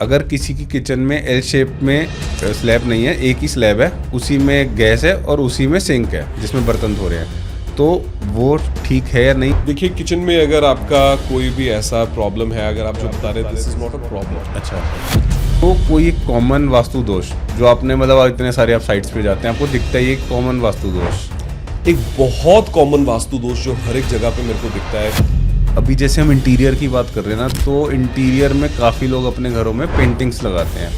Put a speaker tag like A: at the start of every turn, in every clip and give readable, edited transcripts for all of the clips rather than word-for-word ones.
A: अगर किसी की किचन में एल शेप में स्लैब नहीं है, एक ही स्लैब है, उसी में गैस है और उसी में सिंक है जिसमें बर्तन धो रहे हैं, तो वो ठीक है या नहीं?
B: देखिए, किचन में अगर आपका कोई भी ऐसा प्रॉब्लम है, अगर आप जो बता रहे हैं this is not a problem.
A: अच्छा, तो कोई एक कॉमन वास्तु दोष जो आपने मतलब इतने सारे आप साइट्स पे जाते हैं, आपको दिखता है ये कॉमन वास्तु दोष?
B: एक बहुत कॉमन वास्तु दोष जो हर एक जगह पे मेरे को दिखता है।
A: अभी जैसे हम इंटीरियर की बात कर रहे हैं ना, तो इंटीरियर में काफ़ी लोग अपने घरों में पेंटिंग्स लगाते हैं,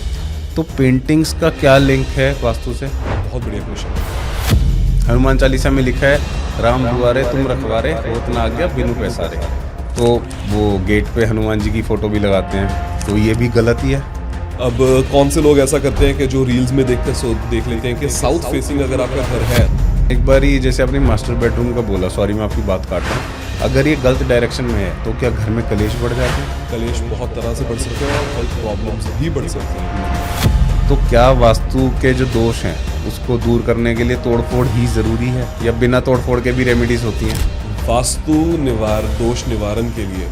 A: तो पेंटिंग्स का क्या लिंक है वास्तु से?
B: बहुत बढ़िया क्वेश्चन।
A: हनुमान चालीसा में लिखा है, राम दुआरे तुम रखवारे, होत ना आज्ञा बिनु पैसारे। तो वो गेट पे हनुमान जी की फोटो भी लगाते हैं, तो ये भी गलत ही है।
B: अब कौन से लोग ऐसा करते हैं कि जो रील्स में देख लेते हैं कि साउथ फेसिंग अगर आपका घर है।
A: एक बार ही जैसे आपने मास्टर बेडरूम का बोला, सॉरी मैं आपकी बात काट रहा हूँ, अगर ये गलत डायरेक्शन में है तो क्या घर में कलेश बढ़ जाते हैं?
B: कलेश बहुत तरह से बढ़ सकते हैं और हेल्थ प्रॉब्लम्स भी बढ़ सकती हैं।
A: तो क्या वास्तु के जो दोष हैं उसको दूर करने के लिए तोड़फोड़ ही जरूरी है, या बिना तोड़फोड़ के भी रेमेडीज होती हैं?
B: वास्तु दोष निवारण के लिए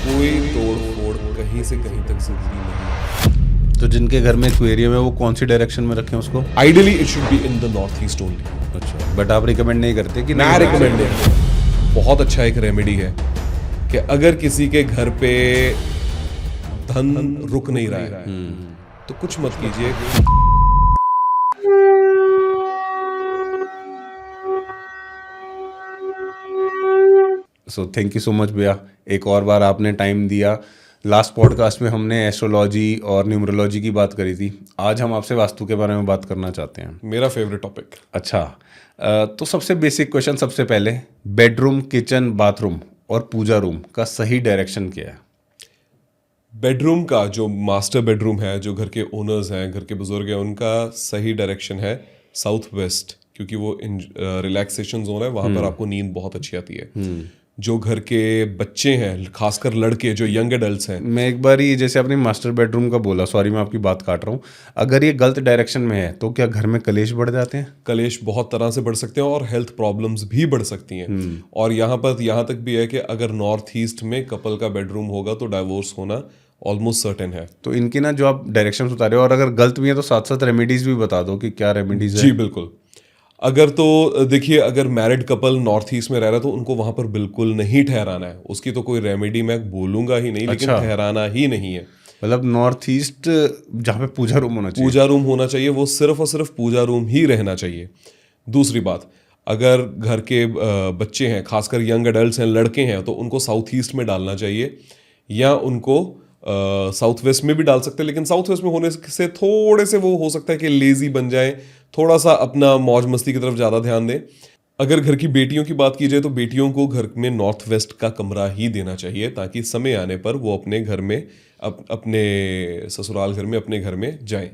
B: कोई तोड़-फोड़ कहीं से कहीं तक जरूरी नहीं।
A: तो जिनके घर में एक्वेरियम है वो कौन सी डायरेक्शन में रखें उसको?
B: Ideally it should be in the north east only.
A: अच्छा, बट आप रिकमेंड नहीं करते कि
B: मैं रिकमेंड नहीं। बहुत अच्छा एक रेमेडी है कि अगर किसी के घर पे धन रुक नहीं रहा है तो कुछ मत कीजिए।
A: सो थैंक यू सो मच भैया, एक और बार आपने टाइम दिया। लास्ट पॉडकास्ट में हमने एस्ट्रोलॉजी और न्यूमरोलॉजी की बात करी थी, आज हम आपसे वास्तु के बारे में बात करना चाहते हैं।
B: मेरा फेवरेट टॉपिक।
A: अच्छा, तो सबसे बेसिक क्वेश्चन, सबसे पहले बेडरूम, किचन, बाथरूम और पूजा रूम का सही डायरेक्शन क्या है?
B: बेडरूम का जो मास्टर बेडरूम है, जो घर के ओनर्स हैं, घर के बुजुर्ग हैं, उनका सही डायरेक्शन है साउथ वेस्ट, क्योंकि वो रिलैक्सेशन जोन है, वहां पर आपको नींद बहुत अच्छी आती है। जो घर के बच्चे हैं, खासकर लड़के जो यंग एडल्ट्स हैं।
A: मैं एक बार ही जैसे आपने मास्टर बेडरूम का बोला, सॉरी मैं आपकी बात काट रहा हूँ, अगर ये गलत डायरेक्शन में है तो क्या घर में कलेश बढ़ जाते हैं?
B: कलेश बहुत तरह से बढ़ सकते हैं और हेल्थ प्रॉब्लम्स भी बढ़ सकती हैं। और यहाँ तक भी है कि अगर नॉर्थ ईस्ट में कपल का बेडरूम होगा तो डाइवोर्स होना ऑलमोस्ट सर्टेन है।
A: तो इनकी ना जो आप डायरेक्शन बता रहे हो, और अगर गलत भी है तो साथ साथ रेमेडीज भी बता दो कि क्या रेमेडीज है।
B: जी बिल्कुल। अगर तो देखिए, अगर मैरिड कपल नॉर्थ ईस्ट में रह रहा है तो उनको वहां पर बिल्कुल नहीं ठहराना है। उसकी तो कोई रेमेडी मैं बोलूंगा ही नहीं, लेकिन ठहराना ही नहीं है।
A: मतलब नॉर्थ ईस्ट जहाँ पे पूजा रूम होना चाहिए,
B: पूजा रूम होना चाहिए, वो सिर्फ और सिर्फ पूजा रूम ही रहना चाहिए। दूसरी बात, अगर घर के बच्चे हैं, खासकर यंग एडल्ट्स हैं, लड़के हैं, तो उनको साउथ ईस्ट में डालना चाहिए, या उनको साउथ वेस्ट में भी डाल सकते हैं। लेकिन साउथ वेस्ट में होने से थोड़े से वो हो सकता है कि लेजी बन जाए, थोड़ा सा अपना मौज मस्ती की तरफ ज़्यादा ध्यान दें। अगर घर की बेटियों की बात की जाए तो बेटियों को घर में नॉर्थ वेस्ट का कमरा ही देना चाहिए, ताकि समय आने पर वो अपने घर में अपने ससुराल घर में अपने घर में जाएं।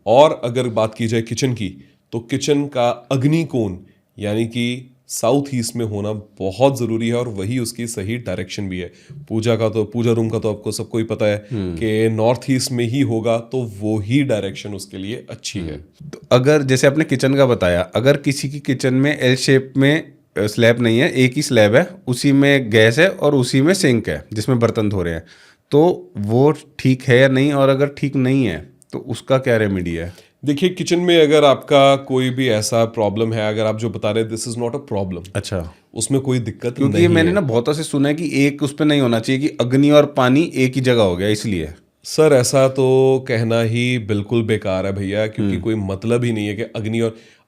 B: और अगर बात की जाए किचन की, तो किचन का अग्निकोण यानी कि साउथ ईस्ट में होना बहुत ज़रूरी है, और वही उसकी सही डायरेक्शन भी है। पूजा रूम का तो आपको सबको ही पता है कि नॉर्थ ईस्ट में ही होगा, तो वो ही डायरेक्शन उसके लिए अच्छी है।
A: तो अगर जैसे आपने किचन का बताया, अगर किसी की किचन में एल शेप में स्लैब नहीं है, एक ही स्लैब है, उसी में गैस है और उसी में सिंक है जिसमें बर्तन धो रहे हैं, तो वो ठीक है या नहीं? और अगर ठीक नहीं है तो उसका क्या रेमेडी है?
B: देखिए, किचन में अगर आपका कोई भी ऐसा प्रॉब्लम है, अगर आप जो बता रहे हैं this is not a problem.
A: अच्छा,
B: उसमें कोई दिक्कत
A: क्योंकि
B: नहीं
A: मैंने
B: है।
A: ना बहुत से सुना है कि एक उस पे नहीं होना चाहिए कि अग्नि और पानी एक ही जगह हो गया, इसलिए।
B: सर, ऐसा तो कहना ही बिल्कुल बेकार है भैया, क्योंकि कोई मतलब ही नहीं है कि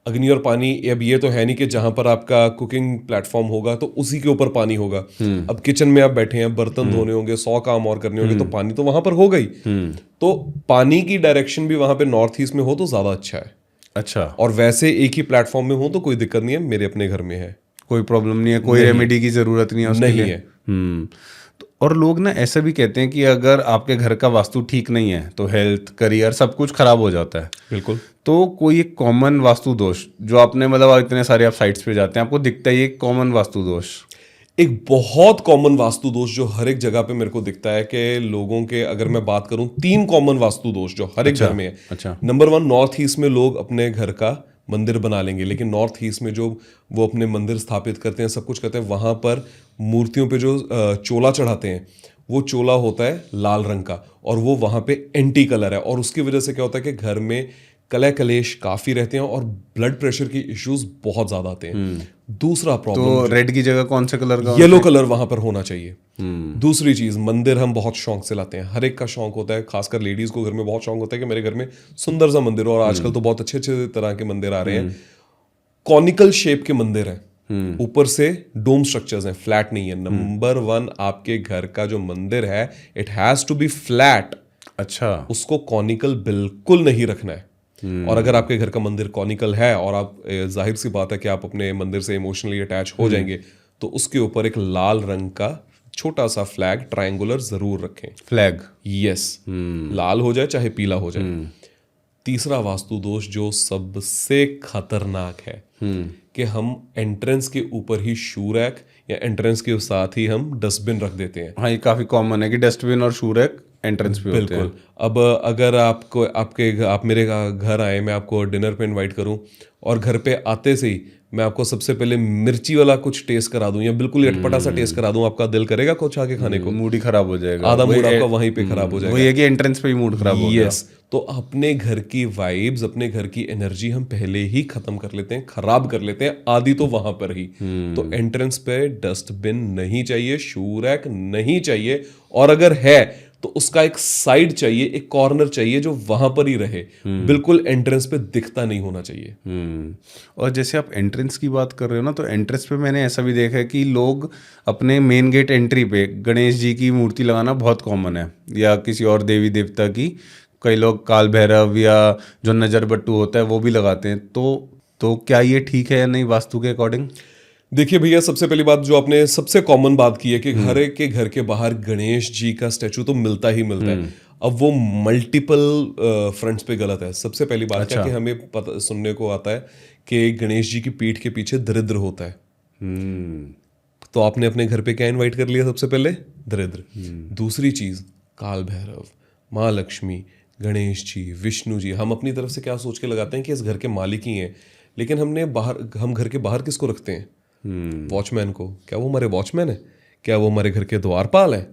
B: अग्नि और पानी। अब ये तो है नहीं कि जहां पर आपका कुकिंग प्लेटफॉर्म होगा तो उसी के ऊपर पानी होगा। अब किचन में आप बैठे हैं, बर्तन धोने होंगे, 100 काम और करने होंगे, तो पानी तो वहां पर होगा ही। तो पानी की डायरेक्शन भी वहां पे नॉर्थ ईस्ट में हो तो ज्यादा अच्छा है।
A: अच्छा,
B: और वैसे एक ही प्लेटफॉर्म में हो तो कोई दिक्कत नहीं है। मेरे अपने घर में है,
A: कोई प्रॉब्लम नहीं है, कोई रेमेडी की जरूरत नहीं है उसके
B: नहीं
A: लिए।
B: है।
A: और लोग ना ऐसा भी कहते हैं कि अगर आपके घर का वास्तु ठीक नहीं है तो हेल्थ, करियर सब कुछ खराब हो जाता है।
B: बिल्कुल।
A: तो कोई एक कॉमन वास्तु दोष जो आपने मतलब इतने सारे आप साइट्स पे जाते हैं, आपको दिखता है ये कॉमन वास्तु दोष?
B: एक बहुत कॉमन वास्तु दोष जो हर एक जगह पे मेरे को दिखता है कि लोगों के, अगर मैं बात करूं, 3 कॉमन वास्तु दोष जो हर एक घर में है।
A: अच्छा।
B: नंबर 1, नॉर्थ ईस्ट में लोग अपने घर का मंदिर बना लेंगे, लेकिन नॉर्थ ईस्ट में जो वो अपने मंदिर स्थापित करते हैं, सब कुछ करते हैं, वहां पर मूर्तियों पे जो चोला चढ़ाते हैं, वो चोला होता है लाल रंग का और वो वहां पे एंटी कलर है, और उसकी वजह से क्या होता है कि घर में कलह कलेश काफी रहते हैं और ब्लड प्रेशर की इश्यूज बहुत ज्यादा आते हैं। दूसरा प्रॉब्लम,
A: तो रेड की जगह कौन से कलर का?
B: येलो कलर वहां पर होना चाहिए। दूसरी चीज, मंदिर हम बहुत शौक से लाते हैं, हर एक का शौक होता है, खासकर लेडीज को घर में बहुत शौक होता है कि मेरे घर में सुंदर सा मंदिर हो, और आजकल तो बहुत अच्छे अच्छे तरह के मंदिर आ रहे हैं। कॉनिकल शेप के मंदिर हैं, ऊपर से डोम स्ट्रक्चर्स हैं, फ्लैट नहीं है। नंबर 1, आपके घर का जो मंदिर है it has to be flat.
A: अच्छा,
B: उसको कॉनिकल बिल्कुल नहीं रखना है। और अगर आपके घर का मंदिर कॉनिकल है और आप जाहिर सी बात है कि आप अपने मंदिर से इमोशनली अटैच हो जाएंगे, तो उसके ऊपर एक लाल रंग का छोटा सा फ्लैग ट्रायंगुलर जरूर रखें।
A: फ्लैग,
B: यस, लाल हो जाए चाहे पीला हो जाए। तीसरा वास्तु दोष जो सबसे खतरनाक है कि हम एंट्रेंस के ऊपर ही शू रैक या एंट्रेंस के साथ ही हम डस्टबिन रख देते हैं।
A: हाँ, ये काफी कॉमन है कि डस्टबिन और शू रैक एंट्रेंस पे होते हैं।
B: बिल्कुल। अब अगर आप मेरे घर आए, मैं आपको डिनर पे इनवाइट करूं और घर पे आते से ही मैं आपको सबसे पहले मिर्ची वाला कुछ टेस्ट करा दूं या बिल्कुल अटपटा सा टेस्ट करा दूं, आपका दिल करेगा कुछ आके खाने को?
A: मूड ही खराब हो जाएगा,
B: आधा मूड आपका वहीं पे खराब हो जाएगा।
A: वही है कि एंट्रेंस पे ही मूड खराब हो गया।
B: यस, तो अपने घर की वाइब्स, अपने घर की एनर्जी हम पहले ही खत्म कर लेते हैं, खराब कर लेते हैं, आदि तो वहां पर ही। तो एंट्रेंस पे डस्टबिन नहीं चाहिए, शू रैक नहीं चाहिए, और अगर है तो उसका एक साइड चाहिए, एक कॉर्नर चाहिए जो वहां पर ही रहे, बिल्कुल एंट्रेंस पे दिखता नहीं होना चाहिए।
A: और जैसे आप एंट्रेंस की बात कर रहे हो ना, तो एंट्रेंस पे मैंने ऐसा भी देखा है कि लोग अपने मेन गेट एंट्री पे गणेश जी की मूर्ति लगाना बहुत कॉमन है, या किसी और देवी देवता की। कई लोग काल भैरव या जो नजर बट्टू होता है वो भी लगाते हैं। तो क्या ये ठीक है या नहीं वास्तु के अकॉर्डिंग?
B: देखिए भैया, सबसे पहली बात जो आपने सबसे कॉमन बात की है कि घर के बाहर गणेश जी का स्टैचू तो मिलता ही मिलता है। अब वो मल्टीपल फ्रंट्स पे गलत है। सबसे पहली बात क्या कि हमें पता सुनने को आता है कि गणेश जी की पीठ के पीछे दरिद्र होता है। तो आपने अपने घर पे क्या इनवाइट कर लिया? सबसे पहले दरिद्र। दूसरी चीज, काल भैरव, माँ लक्ष्मी, गणेश जी, विष्णु जी, हम अपनी तरफ से क्या सोच के लगाते हैं कि इस घर के मालिक ही हैं, लेकिन हम घर के बाहर किसको रखते हैं? वॉचमैन को। क्या वो हमारे वॉचमैन है? क्या वो हमारे घर के द्वारपाल है?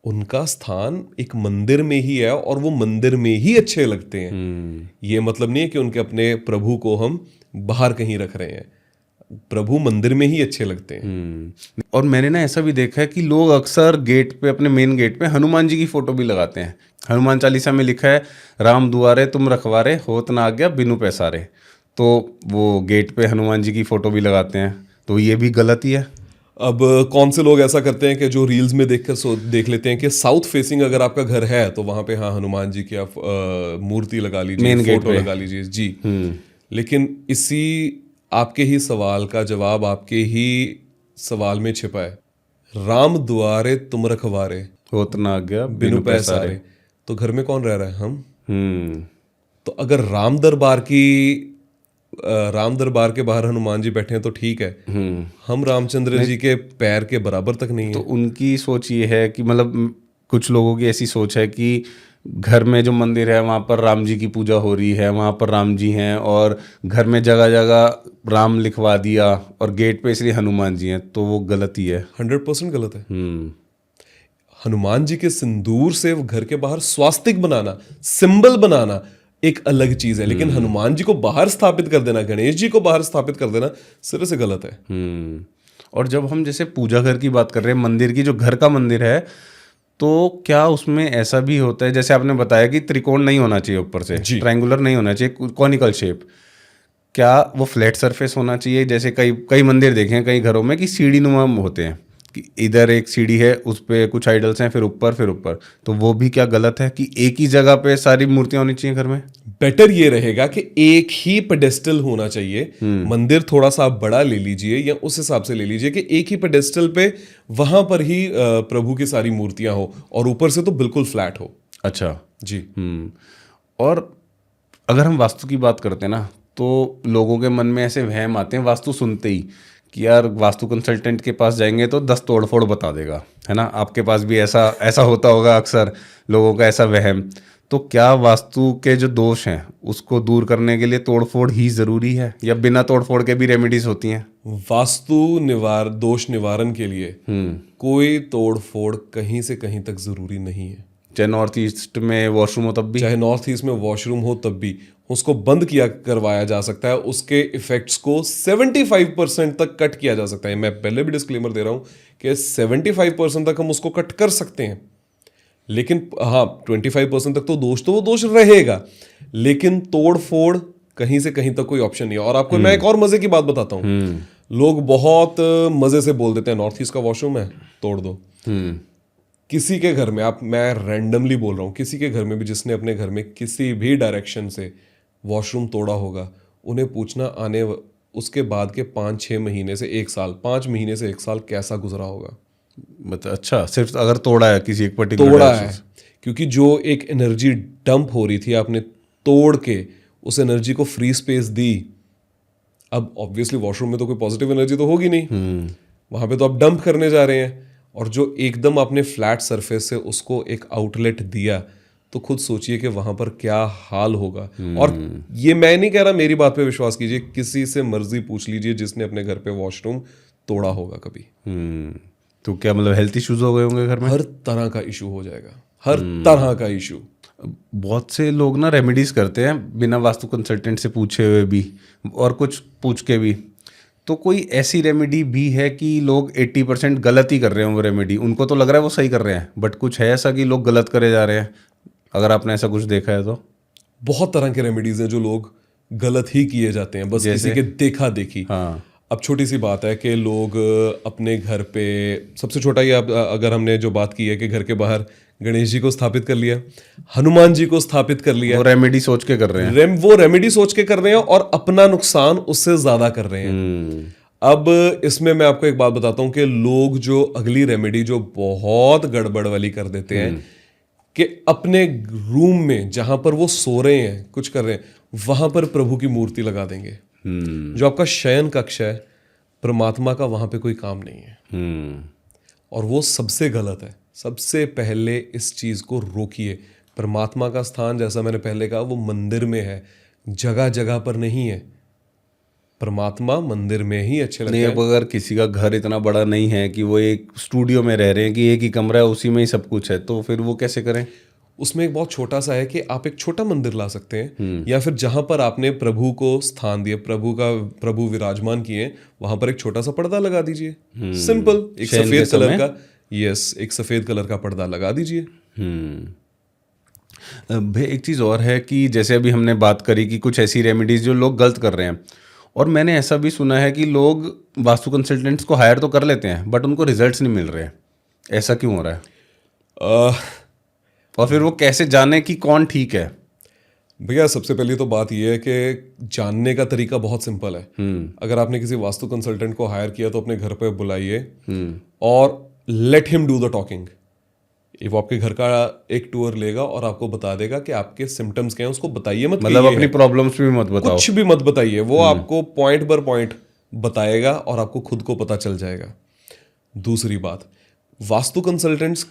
B: उनका स्थान एक मंदिर में ही है और वो मंदिर में ही अच्छे लगते हैं। ये मतलब नहीं है कि उनके अपने प्रभु को हम बाहर कहीं रख रहे हैं, प्रभु मंदिर में ही अच्छे लगते हैं।
A: और मैंने ना ऐसा भी देखा है कि लोग अक्सर गेट पे, अपने मेन गेट पे हनुमान जी की फोटो भी लगाते हैं। हनुमान चालीसा में लिखा है, राम दुआरे तुम रखवारे, होत ना आज्ञा बिनु पैसारे। तो वो गेट पे हनुमान जी की फोटो भी लगाते हैं, तो ये भी गलत ही है।
B: अब कौन से लोग ऐसा करते हैं कि जो रील्स में देख लेते हैं कि साउथ फेसिंग अगर आपका घर है तो वहां पे हाँ हनुमान जी की आप मूर्ति लगा लीजिए, फोटो लगा लीजिए जी। लेकिन इसी आपके ही सवाल का जवाब आपके ही सवाल में छिपा है, राम दुआरे तुम रखवारे,
A: होत ना आज्ञा
B: बिनु पैसारे। तो घर में कौन रह रहा है? हम। तो अगर राम दरबार के बाहर हनुमान जी बैठे हैं तो ठीक है, हम रामचंद्र जी के पैर के बराबर तक नहीं है।
A: तो उनकी सोच ये है कि मतलब कुछ लोगों की ऐसी सोच है कि घर में जो मंदिर है वहाँ पर राम जी की पूजा हो रही है, वहाँ पर राम जी हैं, और घर में जगह जगह राम लिखवा दिया और गेट पे इसलिए हनुमान जी हैं, तो वो गलत ही है।
B: 100% गलत है। हनुमान जी के सिंदूर से घर के बाहर स्वास्तिक बनाना, सिंबल बनाना एक अलग चीज है, लेकिन हनुमान जी को बाहर स्थापित कर देना, गणेश जी को बाहर स्थापित कर देना सिरे से गलत है।
A: और जब हम जैसे पूजा घर की बात कर रहे हैं, मंदिर की, जो घर का मंदिर है, तो क्या उसमें ऐसा भी होता है, जैसे आपने बताया कि त्रिकोण नहीं होना चाहिए, ऊपर से ट्रायंगुलर नहीं होना चाहिए, कॉनिकल शेप, क्या वो फ्लैट सरफेस होना चाहिए? जैसे कई मंदिर देखे हैं कई घरों में कि सीढ़ी नुमा होते हैं, कि इधर एक सीढ़ी है, उस पे कुछ आइडल्स हैं, फिर ऊपर, तो वो भी क्या गलत है कि एक ही जगह पे सारी मूर्तियां होनी चाहिए घर में?
B: बेटर ये रहेगा कि एक ही पेडेस्टल होना चाहिए। मंदिर थोड़ा सा आप बड़ा ले लीजिए या उस हिसाब से ले लीजिए कि एक ही पेडेस्टल पे वहां पर ही प्रभु की सारी मूर्तियां हो, और ऊपर से तो बिल्कुल फ्लैट हो।
A: अच्छा
B: जी।
A: और अगर हम वास्तु की बात करते हैं ना, तो लोगों के मन में ऐसे वहम आते हैं वास्तु सुनते ही कि यार वास्तु कंसल्टेंट के पास जाएंगे तो 10 तोड़-फोड़ बता देगा, है ना? आपके पास भी ऐसा होता होगा अक्सर, लोगों का ऐसा वहम। तो क्या वास्तु के जो दोष हैं उसको दूर करने के लिए तोड़फोड़ ही जरूरी है, या बिना तोड़फोड़ के भी रेमेडीज होती हैं?
B: वास्तु दोष निवारण के लिए कोई तोड़-फोड़ कहीं से कहीं तक जरूरी नहीं है।
A: चाहे नॉर्थ ईस्ट में वॉशरूम हो तब भी?
B: चाहे नॉर्थ ईस्ट में वॉशरूम हो तब भी उसको बंद किया करवाया जा सकता है, उसके इफेक्ट्स को 75% तक कट किया जा सकता है। मैं पहले भी डिस्क्लेमर दे रहा हूं कि 75% तक हम उसको कट कर सकते हैं, लेकिन हाँ 25% तक तो वो दोष रहेगा, लेकिन तोड़ फोड़ कहीं से कहीं तक कोई ऑप्शन नहीं है। और आपको मैं एक और मजे की बात बताता हूँ, लोग बहुत मजे से बोल देते हैं नॉर्थ ईस्ट का वॉशरूम है तोड़ दो। किसी के घर में मैं रैंडमली बोल रहा हूँ, किसी के घर में भी जिसने अपने घर में किसी भी डायरेक्शन से वॉशरूम तोड़ा होगा, उन्हें पूछना उसके बाद के 5-6 महीने से 1 साल, 5 महीने से 1 साल कैसा गुजरा होगा।
A: मतलब अच्छा, सिर्फ अगर तोड़ा है किसी एक पर्टिकुलर
B: तोड़ा है, क्योंकि जो एक एनर्जी डंप हो रही थी आपने तोड़ के उस एनर्जी को फ्री स्पेस दी। अब ऑब्वियसली वॉशरूम में तो कोई पॉजिटिव एनर्जी तो होगी नहीं, वहां पे तो आप डंप करने जा रहे हैं, और जो एकदम आपने फ्लैट सरफेस से उसको एक आउटलेट दिया, तो खुद सोचिए कि वहां पर क्या हाल होगा। और ये मैं नहीं कह रहा, मेरी बात पे विश्वास कीजिए, किसी से मर्जी पूछ लीजिए जिसने अपने घर पे वॉशरूम तोड़ा होगा कभी।
A: तो क्या मतलब हेल्थ इश्यूज हो गए होंगे घर में?
B: हर तरह का इशू हो जाएगा, हर तरह का इशू।
A: बहुत से लोग ना रेमेडीज करते हैं बिना वास्तु कंसल्टेंट से पूछे हुए भी, और कुछ पूछ के भी। तो कोई ऐसी रेमेडी भी है कि लोग 80% गलत ही कर रहे हैं वो रेमेडी, उनको तो लग रहा है वो सही कर रहे हैं, बट कुछ है ऐसा कि लोग गलत करे जा रहे हैं? अगर आपने ऐसा कुछ देखा है तो?
B: बहुत तरह के रेमेडीज हैं जो लोग गलत ही किए जाते हैं, बस किसी के देखा देखी।
A: हाँ।
B: अब छोटी सी बात है कि लोग अपने घर पे, सबसे छोटा ही अगर हमने जो बात की है कि घर के बाहर गणेश जी को स्थापित कर लिया, हनुमान जी को स्थापित कर लिया,
A: वो रेमेडी सोच के कर रहे हैं।
B: वो रेमेडी सोच के कर रहे हैं और अपना नुकसान उससे ज्यादा कर रहे हैं। अब इसमें मैं आपको एक बात बताता हूं कि लोग जो अगली रेमेडी जो बहुत गड़बड़ वाली कर देते हैं कि अपने रूम में जहां पर वो सो रहे हैं, कुछ कर रहे हैं, वहां पर प्रभु की मूर्ति लगा देंगे। जो आपका शयन कक्ष है, परमात्मा का वहां पे कोई काम नहीं है, और वो सबसे गलत है। सबसे पहले इस चीज को रोकिए। परमात्मा का स्थान, जैसा मैंने पहले कहा, वो मंदिर में है, जगह जगह पर नहीं है। परमात्मा मंदिर में ही अच्छे लगते हैं।
A: नहीं, अब अगर किसी का घर इतना बड़ा नहीं है कि वो एक स्टूडियो में रह रहे हैं, कि एक ही कमरा है उसी में ही सब कुछ है, तो फिर वो कैसे करें?
B: उसमें एक बहुत छोटा सा है कि आप एक छोटा मंदिर ला सकते हैं, या फिर जहां पर आपने प्रभु को स्थान दिया, प्रभु विराजमान किए, वहां पर एक छोटा सा पर्दा लगा दीजिए। सिंपल, एक सफेद कलर का, एक सफेद कलर का पर्दा लगा दीजिए।
A: भाई एक चीज़ और है कि जैसे अभी हमने बात करी कि कुछ ऐसी रेमेडीज जो लोग गलत कर रहे हैं, और मैंने ऐसा भी सुना है कि लोग वास्तु कंसल्टेंट्स को हायर तो कर लेते हैं बट उनको रिजल्ट्स नहीं मिल रहे हैं। ऐसा क्यों हो रहा है? और फिर वो कैसे जाने कि कौन ठीक है?
B: भैया सबसे पहले तो बात यह है कि जानने का तरीका बहुत सिंपल है। अगर आपने किसी वास्तु कंसल्टेंट को हायर किया तो अपने घर पे बुलाइए और let him do the talking. वो आपके घर का एक टूर लेगा और आपको बता देगा कि आपके सिम्टम्स क्या हैं। उसको बताइए मत,
A: मतलब अपनी प्रॉब्लम्स भी मत बताओ,
B: कुछ भी मत बताइए। वो आपको पॉइंट बाय पॉइंट बताएगा और आपको खुद को पता चल जाएगा। दूसरी बात, वास्तु कंसल्टेंट्स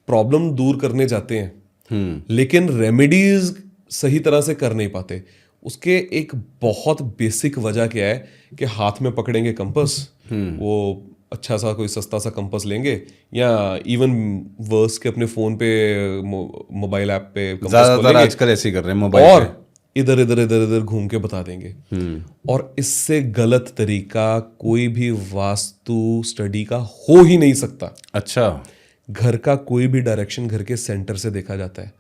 B: प्रॉब्लम दूर करने जाते हैं लेकिन रेमेडीज सही तरह से कर नहीं पाते। उसके एक बहुत बेसिक वजह क्या है कि हाथ में पकड़ेंगे कंपास, वो अच्छा सा कोई सस्ता सा कंपास लेंगे, या इवन वर्स के अपने फोन पे मोबाइल ऐप पे
A: ज्यादातर आजकल ऐसे ही कर रहे हैं मोबाइल
B: और इधर इधर इधर इधर घूम के बता देंगे। और इससे गलत तरीका कोई भी वास्तु स्टडी का हो ही नहीं सकता।
A: अच्छा,
B: घर का कोई भी डायरेक्शन घर के सेंटर से देखा जाता है।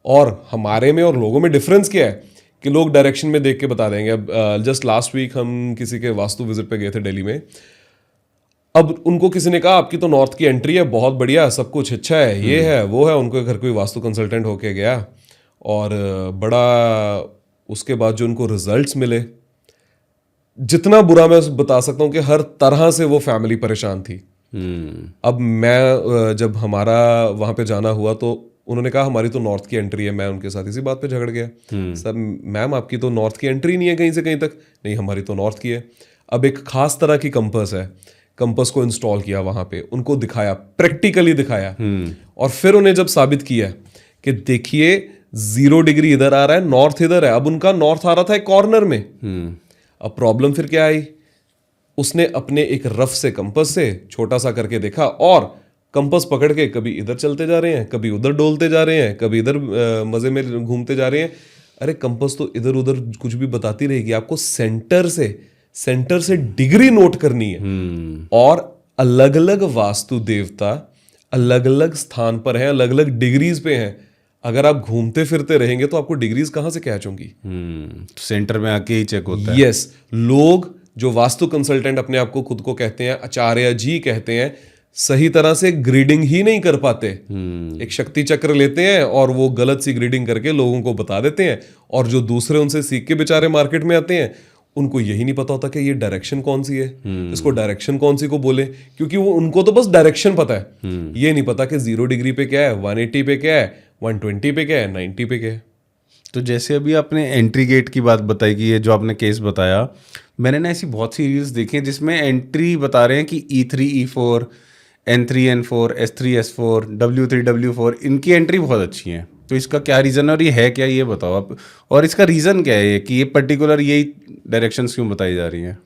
B: और हमारे में और लोगों में डिफरेंस क्या है कि लोग डायरेक्शन में देख के बता देंगे। अब जस्ट लास्ट वीक हम किसी के वास्तु विजिट पे गए थे दिल्ली में। अब उनको किसी ने कहा आपकी तो नॉर्थ की एंट्री है, बहुत बढ़िया, सब कुछ अच्छा है, ये है वो है। उनको घर कोई वास्तु कंसल्टेंट होके गया और बड़ा, उसके बाद जो उनको रिजल्ट्स मिले, जितना बुरा मैं बता सकता हूँ कि हर तरह से वो फैमिली परेशान थी। अब मैं जब हमारा वहां पे जाना हुआ तो उन्होंने कहा हमारी तो नॉर्थ की एंट्री है। मैं उनके साथ इसी बात पे झगड़ गया, सर मैम आपकी तो नॉर्थ की एंट्री नहीं है कहीं से कहीं तक। नहीं, हमारी तो नॉर्थ की है। अब एक खास तरह की कंपास है, कंपास को इंस्टॉल किया वहां पे, उनको दिखाया, प्रैक्टिकली दिखाया, और फिर उन्हें जब साबित किया कि देखिए 0 डिग्री इधर आ रहा है, नॉर्थ इधर है। अब उनका नॉर्थ आ रहा था एक कॉर्नर में। अब प्रॉब्लम फिर क्या आई, उसने अपने एक रफ से कंपास से छोटा सा करके देखा और कंपास पकड़ के कभी इधर चलते जा रहे हैं, कभी उधर डोलते जा रहे हैं, कभी इधर मजे में घूमते जा रहे हैं। अरे कंपास तो इधर उधर कुछ भी बताती रहेगी, आपको सेंटर से डिग्री नोट करनी है। और अलग अलग वास्तु देवता अलग अलग स्थान पर हैं, अलग अलग डिग्रीज पे हैं। अगर आप घूमते फिरते रहेंगे तो आपको डिग्रीज कहां से कैच होंगी?
A: सेंटर में आके ही चेक होता है।
B: यस, लोग जो वास्तु कंसल्टेंट अपने आप को खुद को कहते हैं, आचार्य जी कहते हैं, सही तरह से ग्रिडिंग ही नहीं कर पाते। एक शक्ति चक्र लेते हैं और वो गलत सी ग्रिडिंग करके लोगों को बता देते हैं, और जो दूसरे उनसे सीख के बेचारे मार्केट में आते हैं उनको यही नहीं पता होता कि ये डायरेक्शन कौन सी है, इसको डायरेक्शन कौन सी को बोले, क्योंकि वो उनको तो बस डायरेक्शन पता है। ये नहीं पता कि 0 डिग्री पे क्या है, 180 पे क्या है, 120 पे क्या है, 90 पे क्या है।
A: तो जैसे अभी आपने एंट्री गेट की बात बताई कि ये जो आपने केस बताया, मैंने ना ऐसी बहुत सी रील्स देखी हैं जिसमें एंट्री बता रहे हैं कि E3 E4, N3 N4, S3 S4, W3 W4, इनकी एंट्री बहुत अच्छी है। तो इसका क्या रीज़न है और ये है क्या, ये बताओ आप। और इसका रीज़न क्या है कि ये पर्टिकुलर यही डायरेक्शंस क्यों बताई जा रही हैं?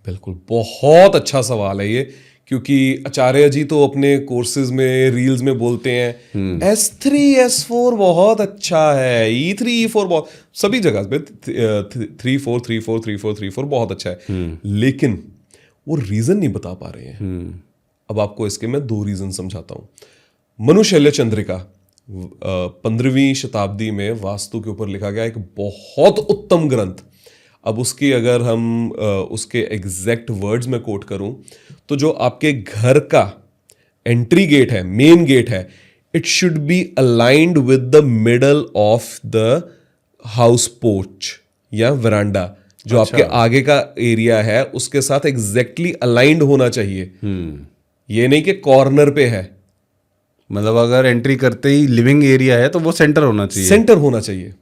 B: बिल्कुल, बहुत अच्छा सवाल है ये, क्योंकि आचार्य जी तो अपने कोर्सेज में, रील्स में बोलते हैं S3 S4 बहुत अच्छा है, E3 E4 बहुत, सभी जगह पे 3 4 3 4 3 4 3 4 बहुत अच्छा है, लेकिन वो रीजन नहीं बता पा रहे हैं। अब आपको इसके मैं 2 रीजन समझाता हूं। मनु शैल्य चंद्रिका 15वीं शताब्दी में वास्तु के ऊपर लिखा गया एक बहुत उत्तम ग्रंथ। अब उसकी अगर हम उसके एग्जैक्ट वर्ड्स में कोट करूं तो जो आपके घर का एंट्री गेट है, मेन गेट है, it should be aligned with the middle of the house porch या वरांडा, जो आपके आगे का एरिया है उसके साथ एग्जैक्टली अलाइंड होना चाहिए। ये नहीं कि कॉर्नर पे है।
A: मतलब अगर एंट्री करते ही लिविंग एरिया है तो वो सेंटर होना चाहिए।
B: सेंटर होना चाहिए,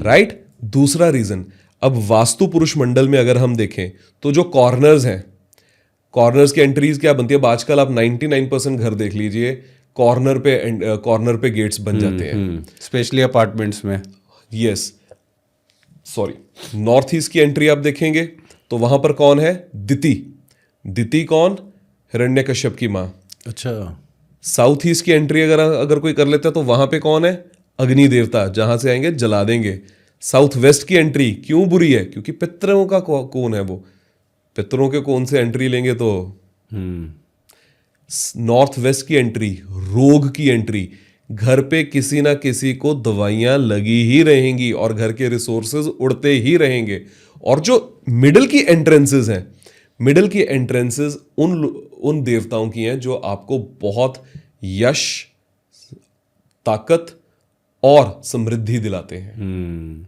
B: राइट। दूसरा रीजन, अब वास्तु पुरुष मंडल में अगर हम देखें तो जो कॉर्नर्स हैं, कॉर्नर्स की एंट्रीज क्या बनती है? अब आजकल आप 99% घर देख लीजिए, कॉर्नर पे गेट्स बन जाते हैं,
A: स्पेशली अपार्टमेंट्स में।
B: यस, सॉरी, नॉर्थ ईस्ट की एंट्री आप देखेंगे तो वहां पर कौन है? दिति कौन? हिरण्यकश्यप की मां।
A: अच्छा।
B: साउथ ईस्ट की एंट्री अगर कोई कर लेता है तो वहां पे कौन है? अग्नि देवता, जहां से आएंगे जला देंगे। साउथ वेस्ट की एंट्री क्यों बुरी है? क्योंकि पितरों का कोन है वो, पितरों के कोन से एंट्री लेंगे तो। नॉर्थ वेस्ट की एंट्री रोग की एंट्री, घर पे किसी ना किसी को दवाइयां लगी ही रहेंगी और घर के रिसोर्सेज उड़ते ही रहेंगे। और जो मिडिल की एंट्रेंसेस हैं, मिडिल की एंट्रेंसेस उन देवताओं की हैं जो आपको बहुत यश, ताकत और समृद्धि दिलाते हैं।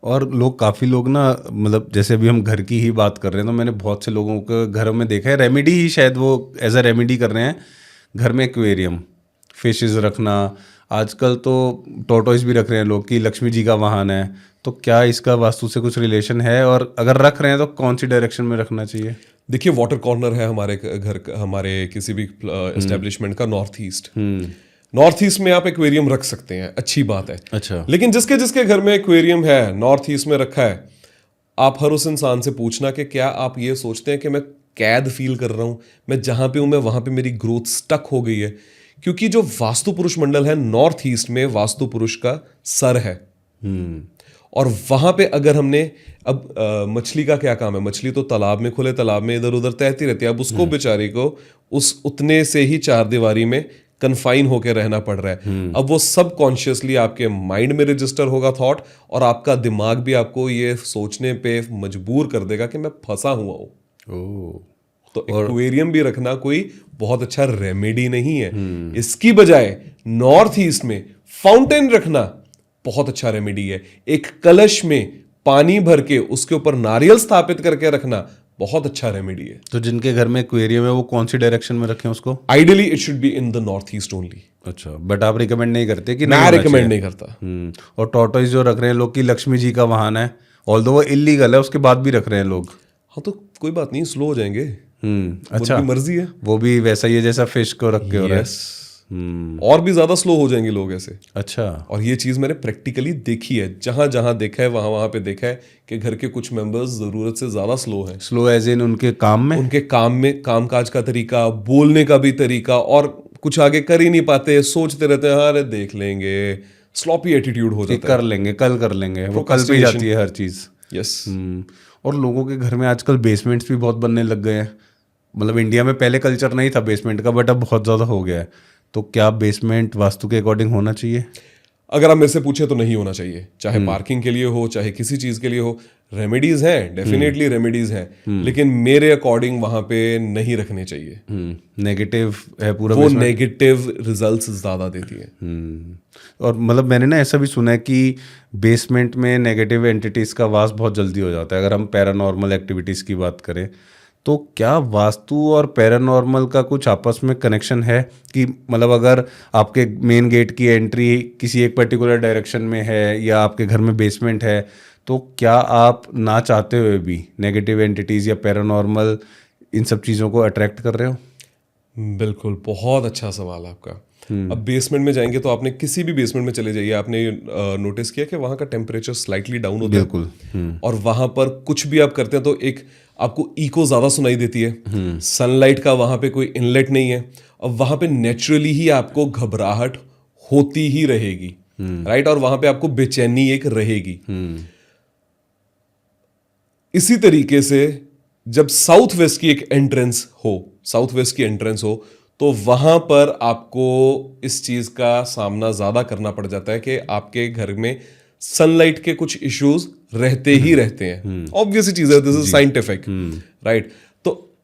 A: और काफ़ी लोग ना, मतलब जैसे अभी हम घर की ही बात कर रहे हैं तो मैंने बहुत से लोगों के घरों में देखा है, रेमेडी ही शायद वो एज अ रेमेडी कर रहे हैं, घर में एक्वेरियम, फिशेस रखना। आजकल तो टोटोइस भी रख रहे हैं लोग कि लक्ष्मी जी का वाहन है। तो क्या इसका वास्तु से कुछ रिलेशन है, और अगर रख रहे हैं तो कौन सी डायरेक्शन में रखना चाहिए?
B: देखिए, वाटर कॉर्नर है हमारे घर, हमारे किसी भी एस्टेब्लिशमेंट का नॉर्थ ईस्ट में आप एक्वेरियम रख सकते हैं, अच्छी बात है।
A: अच्छा।
B: लेकिन जिसके जिसके घर में एक्वेरियम है, नॉर्थ ईस्ट में रखा है, आप हर उस इंसान से पूछना कि क्या आप ये सोचते हैं कि मैं कैद फील कर रहा हूं, मैं जहां पे हूं, मैं वहां पे मेरी ग्रोथ स्टक हो गई है? क्योंकि जो वास्तु पुरुष मंडल है नॉर्थ ईस्ट में, वास्तु पुरुष का सर है। और वहां पे अगर हमने, अब मछली का क्या काम है? मछली तो तालाब में, खुले तालाब में इधर उधर तैरती रहती है। अब उसको बेचारी को उस उतने से ही 4 दीवारी में कन्फाइन होकर रहना पड़ रहा है। अब वो सब कॉन्शियसली आपके माइंड में रजिस्टर होगा थॉट, और आपका दिमाग भी आपको ये सोचने पे मजबूर कर देगा कि मैं फंसा हुआ हूं। तो एक्वेरियम भी रखना कोई बहुत अच्छा रेमेडी नहीं है। इसकी बजाय नॉर्थ ईस्ट में फाउंटेन रखना बहुत अच्छा रेमेडी है। एक कलश में पानी भर के उसके ऊपर नारियल स्थापित करके रखना बहुत अच्छा रेमेडी है।
A: तो जिनके घर में एक्वेरियम है वो कौन सी डायरेक्शन में रखें उसको?
B: Ideally it should be in the north east only.
A: अच्छा, बट आप रिकमेंड नहीं करते कि?
B: मैं रिकमेंड नहीं करता।
A: और टॉर्टोइस जो रख रहे हैं लोग कि लक्ष्मी जी का वाहन है, ऑल्दो वो इलीगल है, उसके बाद भी रख रहे हैं लोग।
B: हाँ, तो कोई बात नहीं, स्लो हो जाएंगे।
A: अच्छा,
B: उनकी मर्जी है।
A: वो भी वैसा ही है जैसा फिश को रख के हो रहा है।
B: और भी ज्यादा स्लो हो जाएंगे लोग ऐसे।
A: अच्छा।
B: और ये चीज मैंने प्रैक्टिकली देखी है, जहां जहां देखा है वहां वहां पे देखा है कि घर के कुछ मेंबर्स जरूरत से ज्यादा स्लो हैं।
A: स्लो एज इन उनके काम में?
B: उनके काम में, कामकाज का तरीका, बोलने का भी तरीका, और कुछ आगे कर ही नहीं पाते, सोचते रहते हैं अरे देख लेंगे, स्लॉपी एटीट्यूड हो
A: कि
B: जाता है।
A: कर लेंगे, कल कर लेंगे, वो कल पे ही जाती है हर चीज़।
B: यस।
A: और लोगों के घर में आजकल बेसमेंट्स भी बहुत बनने लग गए हैं। मतलब इंडिया में पहले कल्चर नहीं था बेसमेंट का, बट अब बहुत ज़्यादा हो गया है। तो क्या बेसमेंट वास्तु के अकॉर्डिंग होना चाहिए?
B: अगर आप मेरे से पूछे तो नहीं होना चाहिए, चाहे पार्किंग के लिए हो, चाहे किसी चीज के लिए हो। रेमेडीज हैं, डेफिनेटली रेमेडीज हैं, लेकिन मेरे अकॉर्डिंग वहां पे नहीं रखने चाहिए।
A: नेगेटिव है पूरा
B: वो
A: basement?
B: नेगेटिव रिजल्ट्स ज्यादा देती है।
A: और मतलब मैंने ना ऐसा भी सुना है कि बेसमेंट में नेगेटिव एंटिटीज़ का वास बहुत जल्दी हो जाता है। अगर हम पैरानॉर्मल एक्टिविटीज़ की बात करें तो क्या वास्तु और पैरानॉर्मल का कुछ आपस में कनेक्शन है? कि मतलब अगर आपके मेन गेट की एंट्री किसी एक पर्टिकुलर डायरेक्शन में है या आपके घर में बेसमेंट है, तो क्या आप ना चाहते हुए भी नेगेटिव एंटिटीज़ या पैरानॉर्मल इन सब चीज़ों को अट्रैक्ट कर रहे हो?
B: बिल्कुल, बहुत अच्छा सवाल आपका। अब बेसमेंट में जाएंगे तो आपने किसी भी बेसमेंट में चले जाइए, आपने नोटिस किया कि वहां का टेम्परेचर स्लाइटली डाउन होता है।
A: बिल्कुल।
B: और वहां पर कुछ भी आप करते हैं तो एक आपको इको ज्यादा सुनाई देती है। सनलाइट का वहां पे कोई इनलेट नहीं है, और वहां पे नेचुरली ही आपको घबराहट होती ही रहेगी, राइट। और वहां पे आपको बेचैनी एक रहेगी। इसी तरीके से जब साउथ वेस्ट की एक एंट्रेंस हो, साउथ वेस्ट की एंट्रेंस हो, तो वहां पर आपको इस चीज का सामना ज्यादा करना पड़ जाता है कि आपके घर में सनलाइट के कुछ इश्यूज रहते ही रहते हैं। ऑब्वियस चीज है, दिस इज साइंटिफिक, राइट। तो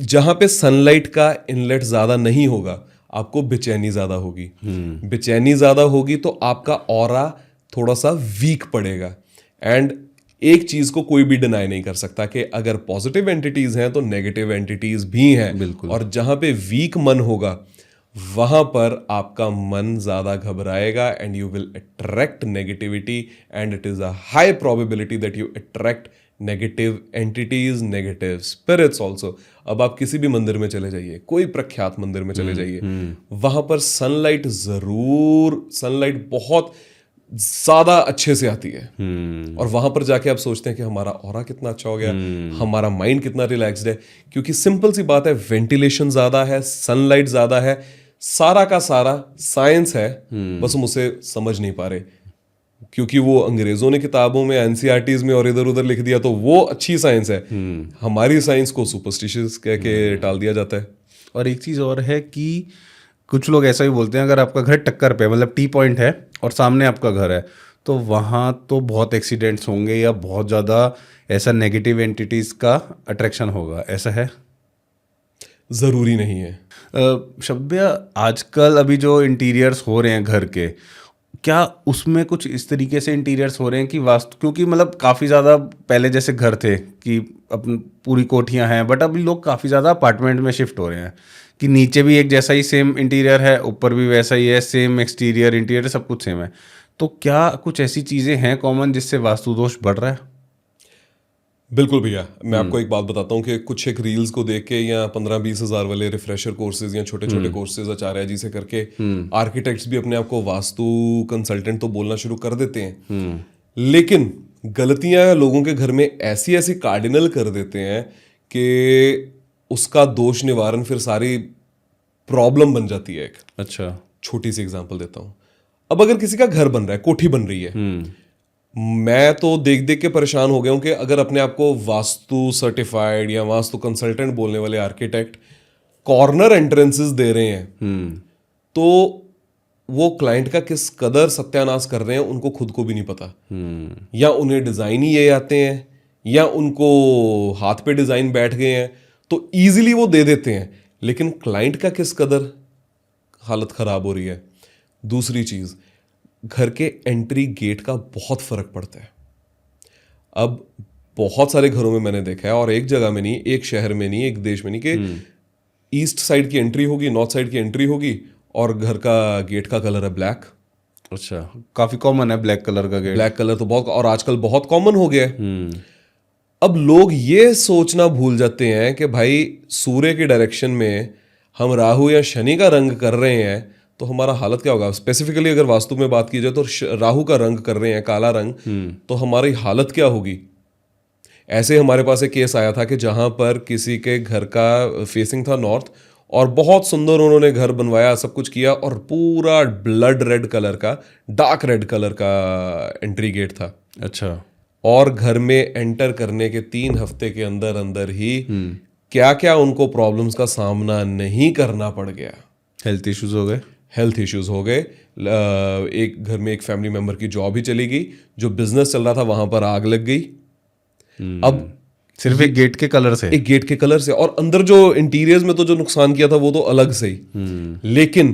B: जहां पे सनलाइट का इनलेट ज्यादा नहीं होगा, आपको बेचैनी ज्यादा होगी। बेचैनी ज्यादा होगी तो आपका ऑरा थोड़ा सा वीक पड़ेगा। एंड एक चीज को कोई भी डिनाई नहीं कर सकता कि अगर पॉजिटिव एंटिटीज हैं तो नेगेटिव एंटिटीज भी हैं।
A: बिल्कुल।
B: और जहां पे वीक मन होगा वहां पर आपका मन ज्यादा घबराएगा, and you will attract negativity, and it is a high probability that you attract negative entities, negative spirits also. अब आप किसी भी मंदिर में चले जाइए, कोई प्रख्यात मंदिर में चले जाइए, वहां पर सनलाइट बहुत ज्यादा अच्छे से आती है। और वहां पर जाके आप सोचते हैं कि हमारा ऑरा कितना अच्छा हो गया, हमारा माइंड कितना रिलैक्स्ड है, क्योंकि सिंपल सी बात है, वेंटिलेशन ज्यादा है, सनलाइट ज्यादा है, सारा का सारा साइंस है, बस हम उसे समझ नहीं पा रहे। क्योंकि वो अंग्रेजों ने किताबों में, एनसीईआरटीज में और इधर उधर लिख दिया, तो वो अच्छी साइंस है। हमारी साइंस को सुपरस्टिशियस कह के टाल दिया जाता है।
A: और एक चीज़ और है कि कुछ लोग ऐसा भी बोलते हैं, अगर आपका घर टक्कर पे, मतलब टी पॉइंट है और सामने आपका घर है, तो वहाँ तो बहुत एक्सीडेंट्स होंगे या बहुत ज़्यादा ऐसा नेगेटिव एंटिटीज़ का अट्रैक्शन होगा। ऐसा है?
B: जरूरी नहीं है।
A: शब्द भैया, आजकल अभी जो इंटीरियर्स हो रहे हैं घर के, क्या उसमें कुछ इस तरीके से इंटीरियर्स हो रहे हैं कि वास्तु, क्योंकि मतलब काफ़ी ज़्यादा पहले जैसे घर थे कि अपन पूरी कोठियां हैं, बट अभी लोग काफ़ी ज़्यादा अपार्टमेंट में शिफ्ट हो रहे हैं कि नीचे भी एक जैसा ही सेम इंटीरियर है, ऊपर भी वैसा ही है, सेम एक्सटीरियर इंटीरियर सब कुछ सेम है। तो क्या कुछ ऐसी चीज़ें हैं कॉमन जिससे वास्तु दोष बढ़ रहा है?
B: बिल्कुल भैया, मैं आपको एक बात बताता हूँ कि कुछ एक रील्स को देख के या 15-20 हज़ार वाले रिफ्रेशर कोर्सेज या छोटे छोटे कोर्सेज आचार्य जी से करके आर्किटेक्ट्स भी अपने आप को वास्तु कंसल्टेंट तो बोलना शुरू कर देते हैं। लेकिन गलतियां लोगों के घर में ऐसी ऐसी कार्डिनल कर देते हैं कि उसका दोष निवारण फिर सारी प्रॉब्लम बन जाती है। एक
A: अच्छा,
B: छोटी सी एग्जांपल देता हूँ। अब अगर किसी का घर बन रहा है, कोठी बन रही है, मैं तो देख देख के परेशान हो गया हूं कि अगर अपने आप को वास्तु सर्टिफाइड या वास्तु कंसल्टेंट बोलने वाले आर्किटेक्ट कॉर्नर एंट्रेंसेस दे रहे हैं, तो वो क्लाइंट का किस कदर सत्यानाश कर रहे हैं उनको खुद को भी नहीं पता। या उन्हें डिजाइन ही ये आते हैं, या उनको हाथ पे डिजाइन बैठ गए हैं, तो इजीली वो दे देते हैं, लेकिन क्लाइंट का किस कदर हालत खराब हो रही है। दूसरी चीज, घर के एंट्री गेट का बहुत फर्क पड़ता है। अब बहुत सारे घरों में मैंने देखा है, और एक जगह में नहीं, एक शहर में नहीं, एक देश में नहीं, कि ईस्ट साइड की एंट्री होगी, नॉर्थ साइड की एंट्री होगी, और घर का गेट का कलर है ब्लैक।
A: अच्छा, काफी कॉमन है ब्लैक कलर का गेट।
B: ब्लैक कलर तो बहुत, और आजकल बहुत कॉमन हो गया है। अब लोग ये सोचना भूल जाते हैं कि भाई सूर्य की डायरेक्शन में हम राहु या शनि का रंग कर रहे हैं, तो हमारा हालत क्या होगा। स्पेसिफिकली अगर वास्तु में बात की जाए तो राहु का रंग कर रहे हैं, काला रंग, तो हमारी हालत क्या होगी। ऐसे हमारे पास एक केस आया था कि जहां पर किसी के घर का फेसिंग था नॉर्थ, और बहुत सुंदर उन्होंने घर बनवाया, सब कुछ किया, और पूरा ब्लड रेड कलर का, डार्क रेड कलर का एंट्री गेट था।
A: अच्छा।
B: और घर में एंटर करने के 3 हफ्ते के अंदर अंदर ही क्या क्या उनको प्रॉब्लम्स का सामना नहीं करना पड़ गया।
A: हेल्थ इश्यूज हो गए।
B: हेल्थ इश्यूज हो गए। एक घर में एक फैमिली मेंबर की जॉब ही चली गई, जो बिजनेस चल रहा था वहां पर आग लग गई। अब
A: सिर्फ एक गेट के कलर से।
B: एक गेट के कलर से, और अंदर जो इंटीरियर्स में तो जो नुकसान किया था वो तो अलग से ही। लेकिन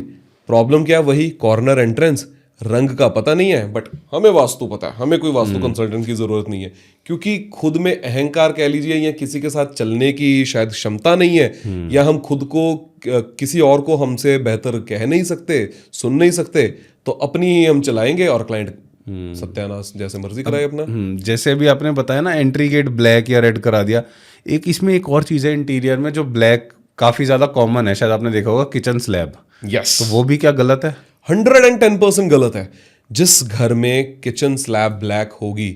B: प्रॉब्लम क्या, वही कॉर्नर एंट्रेंस, रंग का पता नहीं है, बट हमें वास्तु पता है, हमें कोई वास्तु कंसल्टेंट की जरूरत नहीं है, क्योंकि खुद में अहंकार कह लीजिए, या किसी के साथ चलने की शायद क्षमता नहीं है, या हम खुद को किसी और को हमसे बेहतर कह नहीं सकते, सुन नहीं सकते, तो अपनी ही हम चलाएंगे और क्लाइंट सत्यानाश जैसे मर्जी कराए अपना।
A: जैसे अभी आपने बताया ना, एंट्री गेट ब्लैक या रेड करा दिया। एक इसमें एक और चीज़ है इंटीरियर में जो ब्लैक काफ़ी ज़्यादा कॉमन है, शायद आपने देखा होगा, किचन स्लैब।
B: यस,
A: तो वो भी क्या गलत है?
B: 110% गलत है। जिस घर में किचन स्लैब ब्लैक होगी,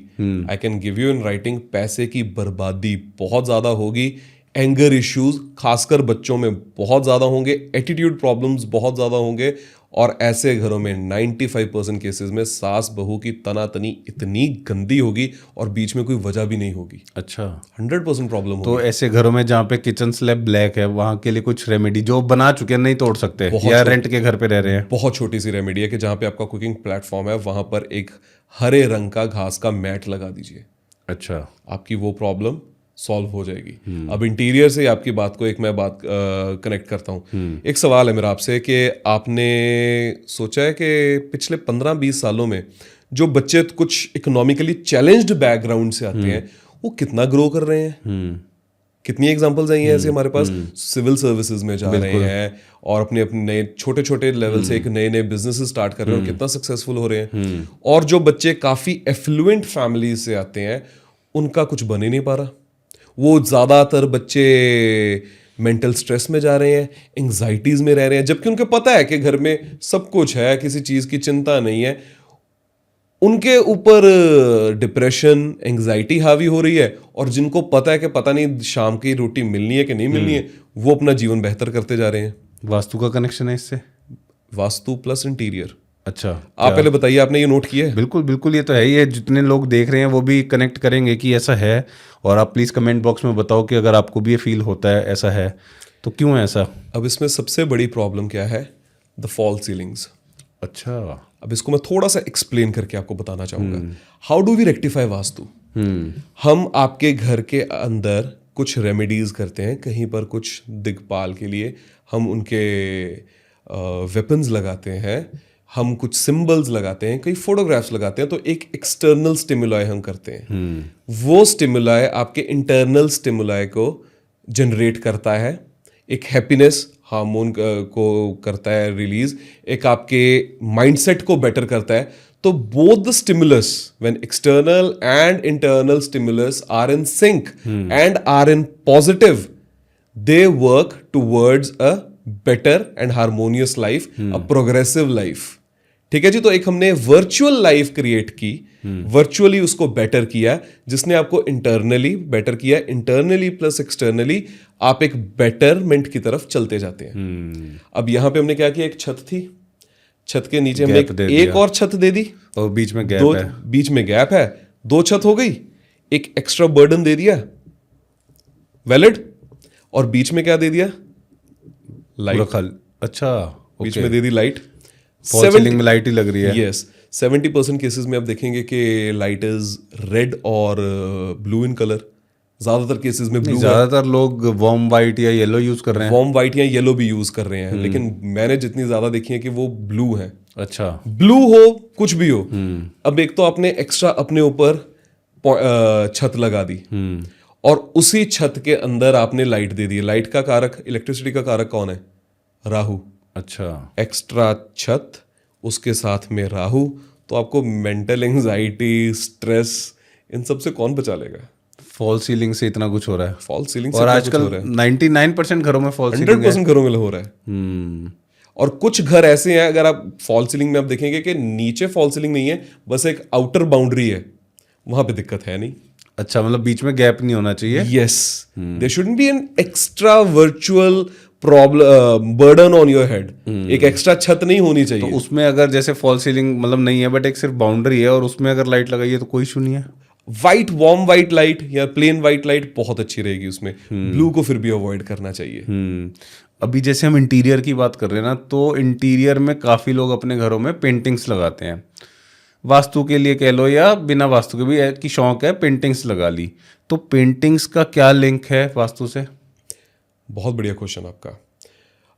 B: I can give you in writing, पैसे की बर्बादी बहुत ज्यादा होगी, एंगर इश्यूज खासकर बच्चों में बहुत ज्यादा होंगे, एटीट्यूड प्रॉब्लम्स बहुत ज्यादा होंगे, और ऐसे घरों में 95% केसेस में सास बहू की तनातनी इतनी गंदी होगी और बीच में कोई वजह भी नहीं होगी।
A: अच्छा।
B: 100% प्रॉब्लम होगी।
A: तो ऐसे घरों में जहाँ पे किचन स्लैब ब्लैक है, वहाँ के लिए कुछ रेमेडी जो बना चुके हैं नहीं तोड़ सकते, या रेंट के घर पे रह रहे हैं?
B: बहुत छोटी सी रेमेडी है कि जहाँ पे आपका कुकिंग प्लेटफॉर्म है, वहां पर एक हरे रंग का घास का मैट लगा दीजिए।
A: अच्छा।
B: आपकी वो प्रॉब्लम सॉल्व हो जाएगी। अब इंटीरियर से आपकी बात को एक मैं बात कनेक्ट करता हूँ। एक सवाल है मेरा आपसे कि आपने सोचा है कि पिछले 15-20 सालों में जो बच्चे कुछ इकोनॉमिकली चैलेंज्ड बैकग्राउंड से आते हैं, वो कितना ग्रो कर रहे हैं? कितनी एग्जांपल्स आई हैं ऐसे हमारे पास, सिविल सर्विसेज में जा रहे हैं और अपने अपने नए छोटे छोटे लेवल से एक नए नए बिजनेस स्टार्ट कर रहे हैं और कितना सक्सेसफुल हो रहे हैं। और जो बच्चे काफी एफ्लुएंट फैमिली से आते हैं, उनका कुछ बन ही नहीं पा रहा। वो ज्यादातर बच्चे मेंटल स्ट्रेस में जा रहे हैं, एंग्जाइटीज में रह रहे हैं, जबकि उनको पता है कि घर में सब कुछ है, किसी चीज की चिंता नहीं है। उनके ऊपर डिप्रेशन, एंग्जाइटी हावी हो रही है, और जिनको पता है कि पता नहीं शाम की रोटी मिलनी है कि नहीं मिलनी है, वो अपना जीवन बेहतर करते जा रहे हैं।
A: वास्तु का कनेक्शन है इससे?
B: Vastu plus interior.
A: अच्छा,
B: आप पहले बताइए, आपने ये नोट किया है?
A: बिल्कुल बिल्कुल, ये तो है ही है। जितने लोग देख रहे हैं वो भी कनेक्ट करेंगे कि ऐसा है। और आप प्लीज़ कमेंट बॉक्स में बताओ कि अगर आपको भी ये फील होता है ऐसा है तो क्यों है ऐसा।
B: अब इसमें सबसे बड़ी प्रॉब्लम क्या है? The fall ceilings.
A: अच्छा।
B: अब इसको मैं थोड़ा सा एक्सप्लेन करके आपको बताना चाहूंगा। How do we rectify vastu? हम आपके घर के अंदर कुछ रेमेडीज करते हैं, कहीं पर कुछ दिग्पाल के लिए हम उनके वेपन्स लगाते हैं, हम कुछ सिंबल्स लगाते हैं, कई फोटोग्राफ्स लगाते हैं, तो एक एक्सटर्नल स्टिमुलाई हम करते हैं। वो स्टिमुलाई आपके इंटरनल स्टिमुलाई को जनरेट करता है, एक हैप्पीनेस हार्मोन को करता है रिलीज, एक आपके माइंडसेट को बेटर करता है। तो both the stimulus, when external and internal stimulus are in sync and are in positive, they work towards a better and harmonious life, a progressive life. ठीक है जी। तो एक हमने वर्चुअल लाइफ क्रिएट की, वर्चुअली उसको बेटर किया, जिसने आपको इंटरनली बेटर किया। इंटरनली प्लस एक्सटर्नली आप एक बेटरमेंट की तरफ चलते जाते हैं। अब यहां पे हमने क्या किया, एक छत थी, छत के नीचे हमने एक और छत दे दी,
A: और बीच में गैप है।
B: बीच में गैप है, 2 छत हो गई, एक एक्स्ट्रा बर्डन दे दिया, वैलिड। और बीच में क्या दे दिया? लाइट।
A: अच्छा,
B: बीच में दे दी लाइट।
A: फॉल सीलिंग में लाइट ही लग रही है।
B: यस, 70% केसेस में आप देखेंगे कि लाइट इज रेड और ब्लू इन कलर। ज्यादातर केसेस में ब्लू,
A: ज्यादातर लोग वार्म वाइट या येलो यूज कर रहे हैं।
B: वार्म वाइट या येलो भी यूज कर रहे हैं, लेकिन मैंने जितनी ज्यादा देखी है कि वो ब्लू है।
A: अच्छा,
B: ब्लू हो कुछ भी हो। अब एक तो आपने एक्स्ट्रा अपने ऊपर छत लगा दी, और उसी छत के अंदर आपने लाइट दे दी। लाइट का कारक, इलेक्ट्रिसिटी का कारक कौन है? राहु।
A: अच्छा,
B: एक्स्ट्रा छत, उसके साथ में राहु, तो आपको मेंटल एंजाइटी, स्ट्रेस, इन सब से कौन बचा लेगा?
A: फॉल सीलिंग से इतना कुछ हो रहा है।
B: फॉल सीलिंग
A: और आजकल 99% घरों में फॉल सीलिंग
B: 100% घरों में हो रहा है। और कुछ घर ऐसे हैं, अगर आप फॉल सीलिंग में आप देखेंगे कि नीचे फॉल सीलिंग नहीं है, बस एक आउटर बाउंड्री है, वहां पे दिक्कत है नहीं।
A: अच्छा, मतलब बीच में गैप नहीं होना चाहिए।
B: Yes, there shouldn't be an extra virtual problem burden on your head, एक एक्स्ट्रा छत नहीं होनी चाहिए।
A: तो उसमें अगर जैसे फॉल सीलिंग मतलब नहीं है बट एक सिर्फ बाउंड्री है और उसमें अगर लाइट लगाई है तो कोई इशू नहीं है।
B: वाइट, वार्म वाइट लाइट या प्लेन वाइट लाइट बहुत अच्छी रहेगी उसमें। ब्लू को फिर भी अवॉइड करना चाहिए।
A: अभी जैसे हम इंटीरियर की बात कर रहे हैं ना, तो इंटीरियर में काफ़ी लोग अपने घरों में पेंटिंग्स लगाते हैं, वास्तु के लिए कह लो या बिना वास्तु के भी है कि शौक है पेंटिंग्स लगा ली। तो पेंटिंग्स का क्या लिंक है वास्तु से?
B: बहुत बढ़िया क्वेश्चन आपका।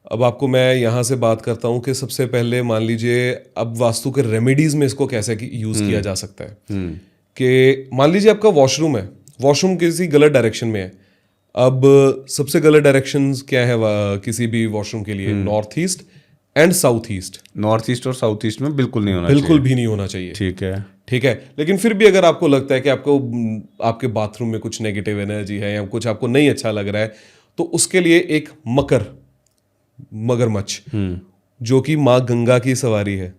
B: अब आपको मैं यहाँ से बात करता हूँ कि सबसे पहले मान लीजिए अब वास्तु के रेमेडीज में इसको कैसे यूज किया जा सकता है। कि मान लीजिए आपका वॉशरूम है, वॉशरूम किसी गलत डायरेक्शन में है। अब सबसे गलत डायरेक्शंस क्या है किसी भी वॉशरूम के लिए? North east and south east.
A: North east और साउथ ईस्ट में बिल्कुल नहीं होना
B: बिल्कुल भी नहीं होना चाहिए।
A: ठीक है।
B: ठीक है, लेकिन फिर भी अगर आपको लगता है कि आपको आपके बाथरूम में कुछ नेगेटिव एनर्जी है या कुछ आपको नहीं अच्छा लग रहा है, तो उसके लिए एक मगरमच्छ जो कि माँ गंगा की सवारी है,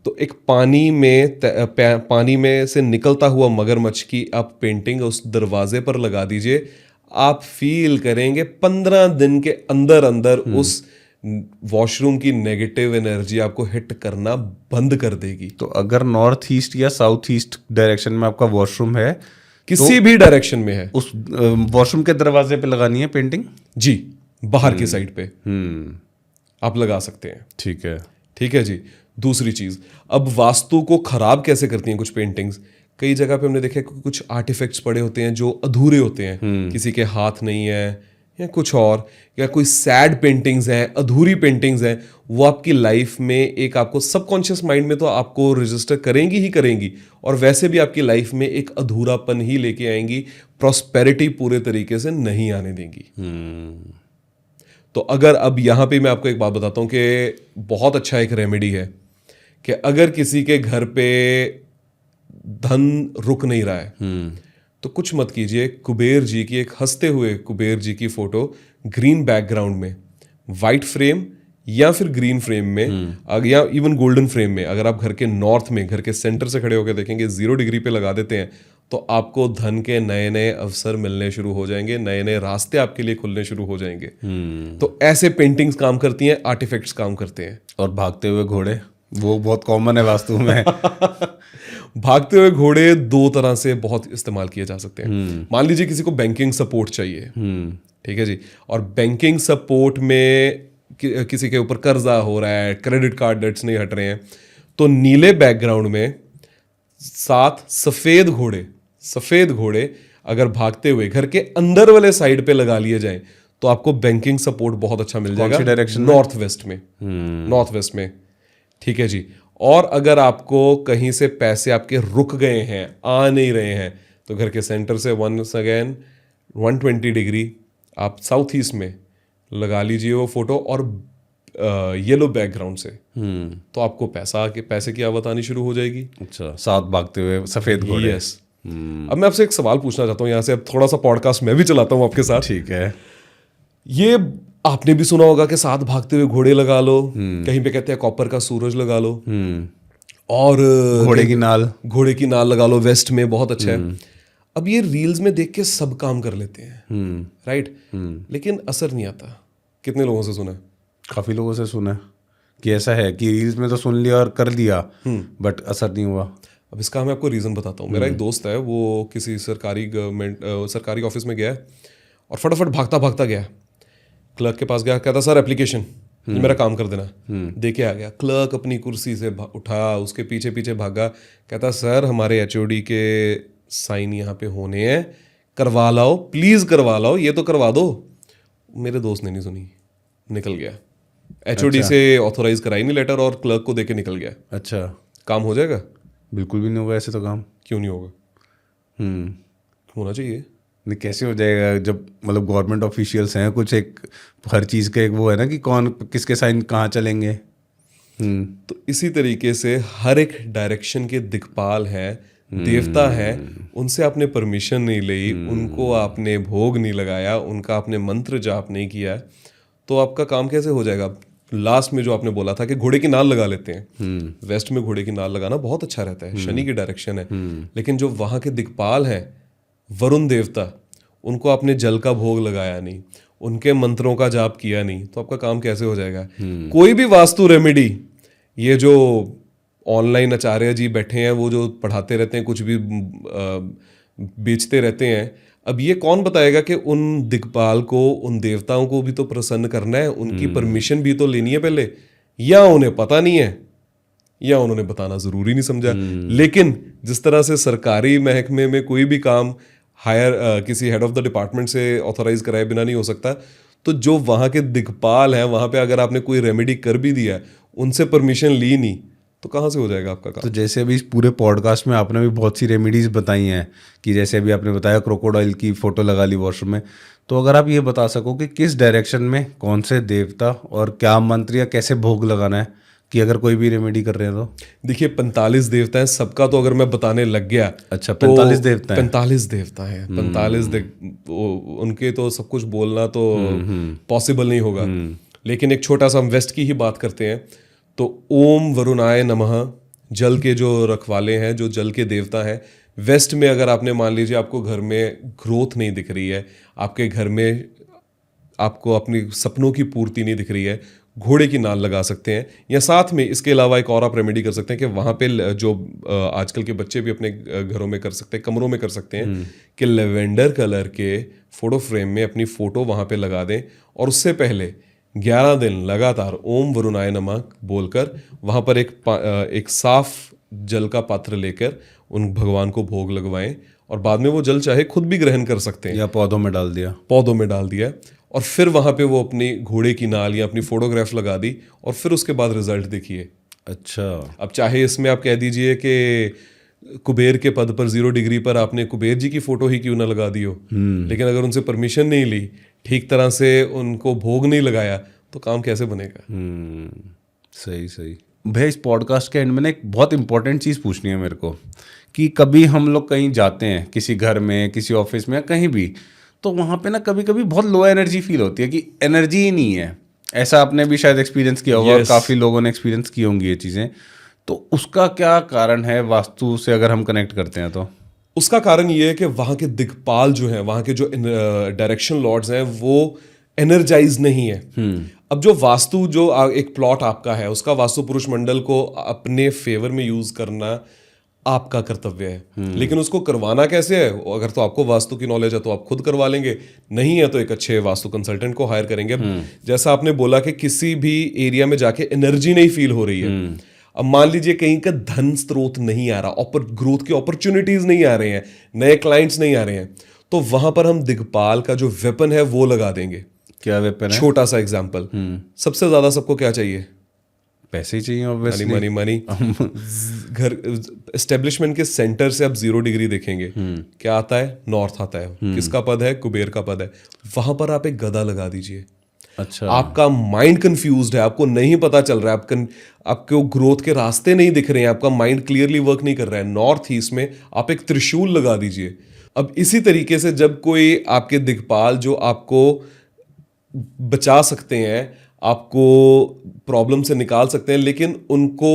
B: तो एक पानी में से निकलता हुआ मगरमच्छ की आप पेंटिंग उस दरवाजे पर लगा दीजिए। आप फील करेंगे 15 दिन के अंदर अंदर उस वॉशरूम की नेगेटिव एनर्जी आपको हिट करना बंद कर देगी।
A: तो अगर नॉर्थ ईस्ट या साउथ ईस्ट डायरेक्शन में आपका वॉशरूम है,
B: किसी भी डायरेक्शन में है,
A: उस वॉशरूम के दरवाजे पे लगानी है पेंटिंग
B: जी, बाहर की साइड पे आप लगा सकते हैं।
A: ठीक है।
B: ठीक है जी। दूसरी चीज, अब वास्तु को खराब कैसे करती हैं कुछ पेंटिंग्स? कई जगह पे हमने देखा कि कुछ आर्टिफैक्ट्स पड़े होते हैं जो अधूरे होते हैं, किसी के हाथ नहीं है या कुछ और, या कोई सैड पेंटिंग्स हैं, अधूरी पेंटिंग्स हैं, वो आपकी लाइफ में एक आपको सबकॉन्शियस माइंड में तो आपको रजिस्टर करेंगी ही करेंगी, और वैसे भी आपकी लाइफ में एक अधूरापन ही लेके आएंगी, प्रॉस्पेरिटी पूरे तरीके से नहीं आने देंगी। तो अगर अब यहाँ पे मैं आपको एक बात बताता हूँ कि बहुत अच्छा एक रेमेडी है कि अगर किसी के घर पे धन रुक नहीं रहा है, तो कुछ मत कीजिए, कुबेर जी की एक हंसते हुए कुबेर जी की फोटो ग्रीन बैकग्राउंड में, वाइट फ्रेम या फिर ग्रीन फ्रेम में, या इवन गोल्डन फ्रेम में, अगर आप घर के नॉर्थ में घर के सेंटर से खड़े होकर देखेंगे 0 डिग्री पे लगा देते हैं, तो आपको धन के नए नए अवसर मिलने शुरू हो जाएंगे, नए नए रास्ते आपके लिए खुलने शुरू हो जाएंगे। तो ऐसे पेंटिंग्स काम करती हैं, आर्टिफैक्ट्स काम करते हैं।
A: और भागते हुए घोड़े, वो बहुत कॉमन है वास्तु में।
B: भागते हुए घोड़े 2 तरह से बहुत इस्तेमाल किए जा सकते हैं। मान लीजिए किसी को बैंकिंग सपोर्ट चाहिए, ठीक है जी, और बैंकिंग सपोर्ट में किसी के ऊपर कर्जा हो रहा है, क्रेडिट कार्ड डेट्स नहीं हट रहे हैं, तो नीले बैकग्राउंड में 7 सफेद घोड़े अगर भागते हुए घर के अंदर वाले साइड पे लगा लिए जाए, तो आपको बैंकिंग सपोर्ट बहुत अच्छा मिल जाएगा।
A: डायरेक्शन?
B: नॉर्थ वेस्ट में। ठीक है जी। और अगर आपको कहीं से पैसे आपके रुक गए हैं, आ नहीं रहे हैं, तो घर के सेंटर से वंस अगेन 120 डिग्री आप साउथ ईस्ट में लगा लीजिए वो फोटो, और येलो बैकग्राउंड से, तो आपको पैसे की आवक आनी शुरू हो जाएगी।
A: अच्छा, 7 भागते हुए सफेद घोड़े।
B: यस। अब मैं आपसे एक सवाल पूछना चाहता हूँ यहाँ से, अब थोड़ा सा पॉडकास्ट मैं भी चलाता हूँ आपके साथ।
A: ठीक है।
B: ये आपने भी सुना होगा कि 7 भागते हुए घोड़े लगा लो, कहीं पे कहते हैं कॉपर का सूरज लगा लो, और
A: घोड़े की नाल
B: लगा लो, वेस्ट में बहुत अच्छा है। अब ये रील्स में देख के सब काम कर लेते हैं, राइट, लेकिन असर नहीं आता। कितने लोगों से सुना है?
A: काफ़ी लोगों से सुना है कि ऐसा है कि रील्स में तो सुन लिया और कर दिया, बट असर नहीं हुआ।
B: अब इसका मैं आपको रीज़न बताता हूँ। मेरा एक दोस्त है, वो किसी सरकारी ऑफिस में गया और फटाफट भागता गया, क्लर्क के पास गया, कहता सर एप्लीकेशन मेरा काम कर देना, दे के आ गया। क्लर्क अपनी कुर्सी से उठा, उसके पीछे पीछे भागा, कहता सर हमारे HOD के साइन यहाँ पे होने हैं, करवा लाओ प्लीज़, करवा लाओ, ये तो करवा दो। मेरे दोस्त ने नहीं सुनी, निकल गया। HOD से ऑथोराइज कराई नहीं लेटर, और क्लर्क को देके निकल गया।
A: अच्छा,
B: काम हो जाएगा?
A: बिल्कुल भी नहीं होगा ऐसे तो काम।
B: क्यों नहीं होगा? होना चाहिए।
A: नहीं, कैसे हो जाएगा जब मतलब गवर्नमेंट ऑफिशियल्स हैं, कुछ एक हर चीज़ का एक वो है ना कि कौन किसके साइन कहाँ चलेंगे।
B: तो इसी तरीके से हर एक डायरेक्शन के दिक्पाल हैं, देवता है, उनसे आपने परमिशन नहीं ली, उनको आपने भोग नहीं लगाया, उनका आपने मंत्र जाप नहीं किया, तो आपका काम कैसे हो जाएगा? लास्ट में जो आपने बोला था कि घोड़े की नाल लगा लेते हैं, वेस्ट में घोड़े की नाल लगाना बहुत अच्छा रहता है, शनि की डायरेक्शन है। लेकिन जो वहां के दिक्पाल हैं, वरुण देवता, उनको आपने जल का भोग लगाया नहीं, उनके मंत्रों का जाप किया नहीं, तो आपका काम कैसे हो जाएगा? कोई भी वास्तु रेमेडी, ये जो ऑनलाइन आचार्य जी बैठे हैं, वो जो पढ़ाते रहते हैं, कुछ भी बेचते रहते हैं, अब ये कौन बताएगा कि उन दिक्पाल को, उन देवताओं को भी तो प्रसन्न करना है, उनकी परमिशन भी तो लेनी है पहले, या उन्हें पता नहीं है, या उन्होंने बताना जरूरी नहीं समझा। लेकिन जिस तरह से सरकारी महकमे में कोई भी काम हायर किसी हेड ऑफ द डिपार्टमेंट से ऑथोराइज कराए बिना नहीं हो सकता, तो जो वहाँ के दिक्पाल हैं, वहाँ पे अगर आपने कोई रेमेडी कर भी दिया, उनसे परमिशन ली नहीं, तो कहाँ से हो जाएगा आपका काम?
A: तो जैसे अभी इस पूरे पॉडकास्ट में आपने भी बहुत सी रेमेडीज बताई हैं, कि जैसे अभी आपने बताया क्रोकोडाइल की फोटो लगा ली वॉशरूम में, तो अगर आप ये बता सको कि किस डायरेक्शन में कौन से देवता और क्या मंत्र या कैसे भोग लगाना है, कि अगर कोई भी रेमेडी कर रहे हैं तो?
B: देखिए 45 देवता हैं, सबका तो अगर मैं बताने लग गया,
A: अच्छा, 45 देवता हैं?
B: 45 देवता हैं, 45 उनके तो सब कुछ बोलना तो पॉसिबल नहीं होगा। लेकिन एक छोटा सा हम वेस्ट की ही बात करते हैं, तो ओम वरुणाय नमः, जल के जो रखवाले हैं, जो जल के देवता हैं, वेस्ट में अगर आपने मान लीजिए आपको घर में ग्रोथ नहीं दिख रही है, आपके घर में आपको अपनी सपनों की पूर्ति नहीं दिख रही है, घोड़े की नाल लगा सकते हैं। या साथ में इसके अलावा एक और आप रेमेडी कर सकते हैं कि वहाँ पे जो आजकल के बच्चे भी अपने घरों में कर सकते हैं, कमरों में कर सकते हैं, कि लेवेंडर कलर के फोटो फ्रेम में अपनी फोटो वहाँ पे लगा दें, और उससे पहले 11 दिन लगातार ओम वरुणाय नमः बोलकर वहाँ पर एक साफ जल का पात्र लेकर उन भगवान को भोग लगवाएं, और बाद में वो जल चाहे खुद भी ग्रहण कर सकते हैं,
A: या पौधों में डाल दिया,
B: पौधों में डाल दिया, और फिर वहाँ पे वो अपनी घोड़े की नाल या अपनी फोटोग्राफ लगा दी, और फिर उसके बाद रिजल्ट देखिए।
A: अच्छा,
B: अब चाहे इसमें आप कह दीजिए कि कुबेर के पद पर 0 डिग्री पर आपने कुबेर जी की फोटो ही क्यों ना लगा दी हो, लेकिन अगर उनसे परमिशन नहीं ली, ठीक तरह से उनको भोग नहीं लगाया, तो काम कैसे बनेगा?
A: सही सही। भैया इस पॉडकास्ट के एंड में ना एक बहुत इंपॉर्टेंट चीज़ पूछनी है मेरे को, कि कभी हम लोग कहीं जाते हैं, किसी घर में, किसी ऑफिस में, या कहीं भी, तो वहाँ पे ना कभी कभी बहुत लो एनर्जी फील होती है, कि एनर्जी ही नहीं है। ऐसा आपने भी शायद एक्सपीरियंस किया होगा, और काफ़ी लोगों ने एक्सपीरियंस की होंगी ये चीज़ें। तो उसका क्या कारण है वास्तु से अगर हम कनेक्ट करते हैं तो?
B: उसका कारण ये है कि वहाँ के दिक्पाल जो हैं, वहाँ के जो डायरेक्शन लॉर्ड्स हैं, वो एनर्जाइज नहीं है। अब जो वास्तु, जो एक प्लॉट आपका है, उसका वास्तु पुरुष मंडल को अपने फेवर में यूज करना आपका कर्तव्य है। लेकिन उसको करवाना कैसे है? अगर तो आपको वास्तु की नॉलेज है तो आप खुद करवा लेंगे, नहीं है तो एक अच्छे वास्तु कंसल्टेंट को हायर करेंगे। जैसा आपने बोला कि किसी भी एरिया में जाके एनर्जी नहीं फील हो रही है, अब मान लीजिए कहीं का धन स्रोत नहीं आ रहा, ग्रोथ की अपॉर्चुनिटीज नहीं आ रहे हैं, नए क्लाइंट्स नहीं आ रहे हैं, तो वहां पर हम दिक्पाल का जो वेपन है वो लगा देंगे।
A: क्या वेपन है?
B: छोटा सा एग्जांपल, सबसे ज्यादा सबको क्या चाहिए?
A: पैसे ही चाहिए, ऑब्वियसली।
B: मनी मनी घर एस्टेब्लिशमेंट के सेंटर से आप 0 डिग्री देखेंगे, क्या आता है? नॉर्थ आता है। किसका पद है? कुबेर का पद है। वहां पर आप एक गदा लगा दीजिए।
A: अच्छा,
B: आपका माइंड कंफ्यूज्ड है, आपको नहीं पता चल रहा है, आपको ग्रोथ के रास्ते नहीं दिख रहे हैं, आपका माइंड क्लियरली वर्क नहीं कर रहा है, नॉर्थ ईस्ट में आप एक त्रिशूल लगा दीजिए। अब इसी तरीके से जब कोई आपके दिक्पाल जो आपको बचा सकते हैं, आपको प्रॉब्लम से निकाल सकते हैं, लेकिन उनको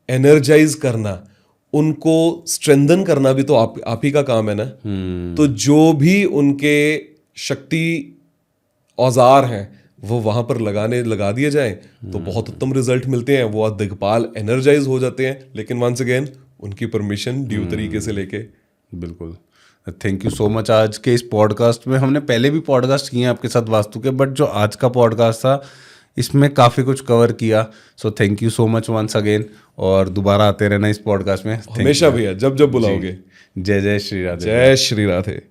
B: एनर्जाइज करना, उनको स्ट्रेंथन करना भी तो आप ही का काम है ना। तो जो भी उनके शक्ति औजार हैं वो वहां पर लगा दिए जाएं तो बहुत उत्तम रिजल्ट मिलते हैं। वो दिक्पाल एनर्जाइज हो जाते हैं, लेकिन वंस अगेन उनकी परमिशन ड्यू तरीके से लेके।
A: बिल्कुल, थैंक यू सो मच। आज के इस पॉडकास्ट में, हमने पहले भी पॉडकास्ट किए हैं आपके साथ वास्तु के, बट जो आज का पॉडकास्ट था इसमें काफ़ी कुछ कवर किया। So thank you so much once again, और दोबारा आते रहना इस पॉडकास्ट में।
B: हमेशा भैया, जब जब बुलाओगे।
A: जय जय श्री राधे।
B: जय श्री राधे।